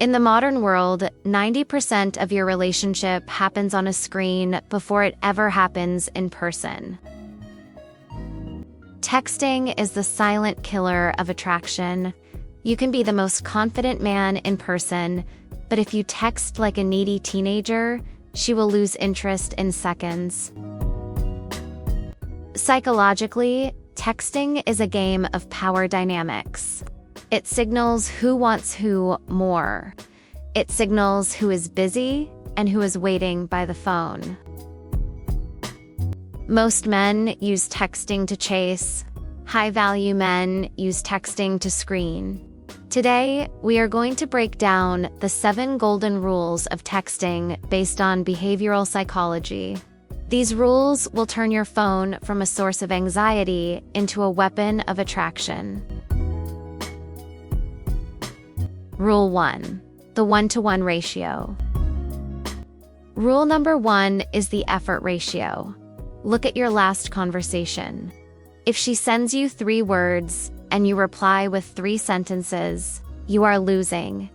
In the modern world, 90% of your relationship happens on a screen before it ever happens in person. Texting is the silent killer of attraction. You can be the most confident man in person, but if you text like a needy teenager, she will lose interest in seconds. Psychologically, texting is a game of power dynamics. It signals who wants who more. It signals who is busy and who is waiting by the phone. Most men use texting to chase. High-value men use texting to screen. Today, we are going to break down the 7 golden rules of texting based on behavioral psychology. These rules will turn your phone from a source of anxiety into a weapon of attraction. Rule 1. The 1-to-1 ratio. Rule number 1 is the effort ratio. Look at your last conversation. If she sends you 3 words and you reply with 3 sentences, you are losing.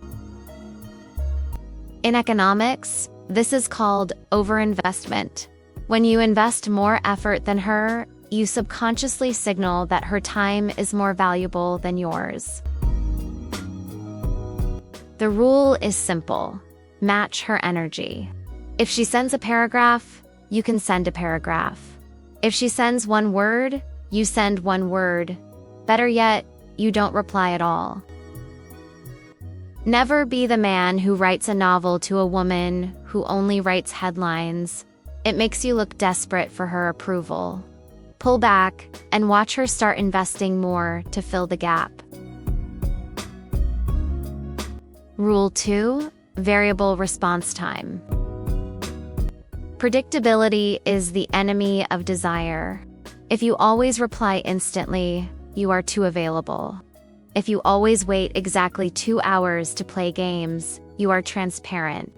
In economics, this is called overinvestment. When you invest more effort than her, you subconsciously signal that her time is more valuable than yours. The rule is simple. Match her energy. If she sends a paragraph, you can send a paragraph. If she sends 1 word, you send 1 word. Better yet, you don't reply at all. Never be the man who writes a novel to a woman who only writes headlines. It makes you look desperate for her approval. Pull back and watch her start investing more to fill the gap. Rule 2. Variable response time. Predictability is the enemy of desire. If you always reply instantly, you are too available. If you always wait exactly 2 hours to play games, you are transparent.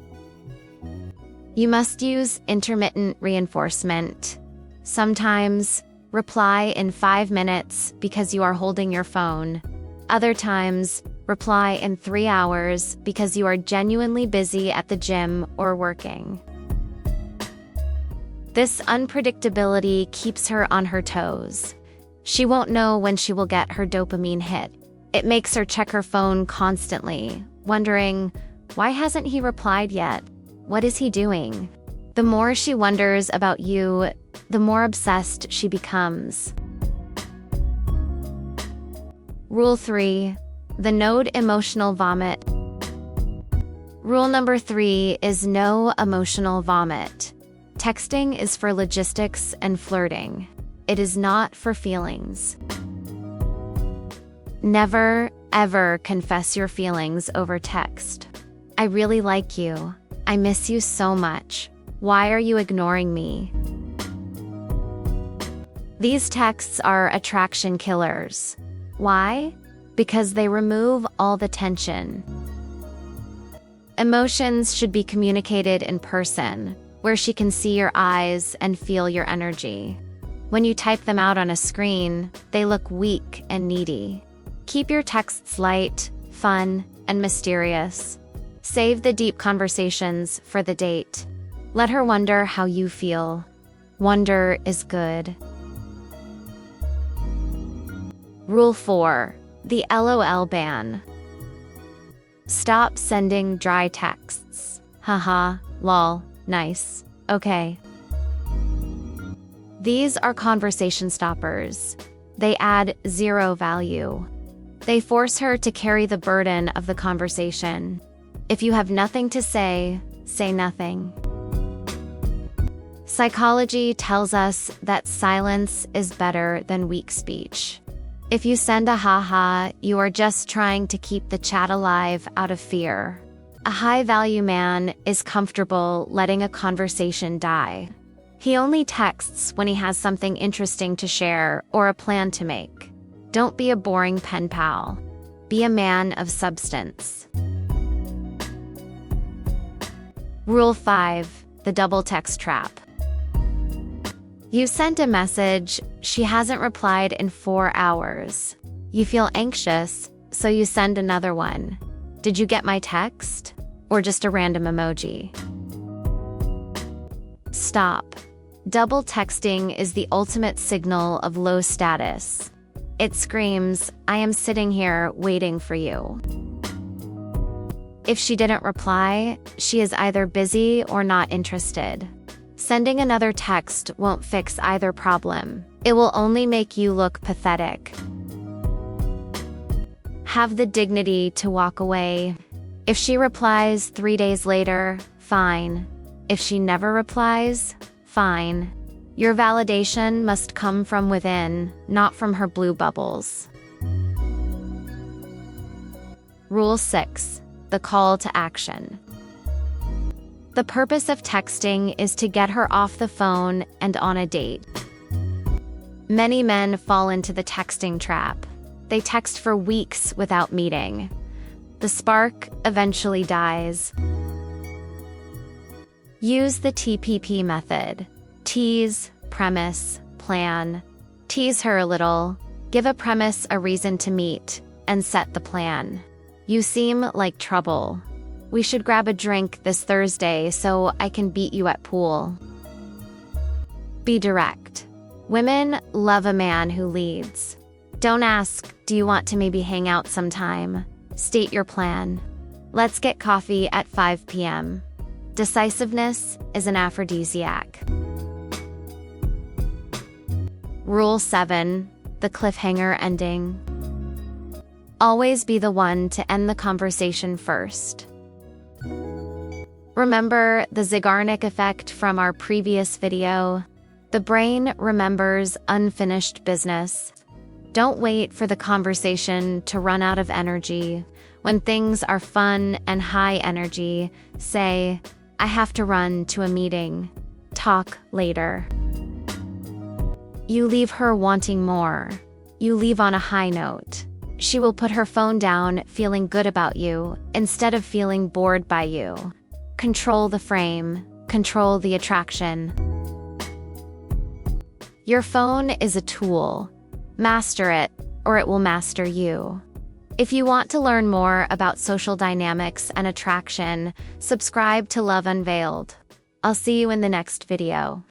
You must use intermittent reinforcement. Sometimes, reply in 5 minutes because you are holding your phone. Other times, reply in 3 hours because you are genuinely busy at the gym or working. This unpredictability keeps her on her toes. She won't know when she will get her dopamine hit. It makes her check her phone constantly, wondering, why hasn't he replied yet? What is he doing? The more she wonders about you, the more obsessed she becomes. Rule 3. The node emotional vomit. Rule number 3 is no emotional vomit. Texting is for logistics and flirting. It is not for feelings. Never, ever confess your feelings over text. I really like you. I miss you so much. Why are you ignoring me? These texts are attraction killers. Why? Because they remove all the tension. Emotions should be communicated in person, where she can see your eyes and feel your energy. When you type them out on a screen, they look weak and needy. Keep your texts light, fun, and mysterious. Save the deep conversations for the date. Let her wonder how you feel. Wonder is good. Rule 4. The LOL ban. Stop sending dry texts. Haha, lol, nice, okay. These are conversation stoppers. They add 0 value. They force her to carry the burden of the conversation. If you have nothing to say, say nothing. Psychology tells us that silence is better than weak speech. If you send a haha, you are just trying to keep the chat alive out of fear. A high-value man is comfortable letting a conversation die. He only texts when he has something interesting to share or a plan to make. Don't be a boring pen pal. Be a man of substance. Rule 5. The double text trap. You sent a message, she hasn't replied in 4 hours. You feel anxious, so you send another one. Did you get my text? Or just a random emoji? Stop. Double texting is the ultimate signal of low status. It screams, "I am sitting here waiting for you." If she didn't reply, she is either busy or not interested. Sending another text won't fix either problem. It will only make you look pathetic. Have the dignity to walk away. If she replies 3 days later, fine. If she never replies, fine. Your validation must come from within, not from her blue bubbles. Rule 6. The call to action. The purpose of texting is to get her off the phone and on a date. Many men fall into the texting trap. They text for weeks without meeting. The spark eventually dies. Use the TPP method. Tease, premise, plan. Tease her a little, give a premise a reason to meet, and set the plan. You seem like trouble. We should grab a drink this Thursday so I can beat you at pool. Be direct. Women love a man who leads. Don't ask, "Do you want to maybe hang out sometime?" State your plan. "Let's get coffee at 5 p.m. Decisiveness is an aphrodisiac. Rule 7. The cliffhanger ending. Always be the one to end the conversation first. Remember the Zeigarnik effect from our previous video? The brain remembers unfinished business. Don't wait for the conversation to run out of energy. When things are fun and high energy, say, "I have to run to a meeting. Talk later." You leave her wanting more. You leave on a high note. She will put her phone down feeling good about you instead of feeling bored by you. Control the frame. Control the attraction. Your phone is a tool. Master it, or it will master you. If you want to learn more about social dynamics and attraction, subscribe to Love Unveiled. I'll see you in the next video.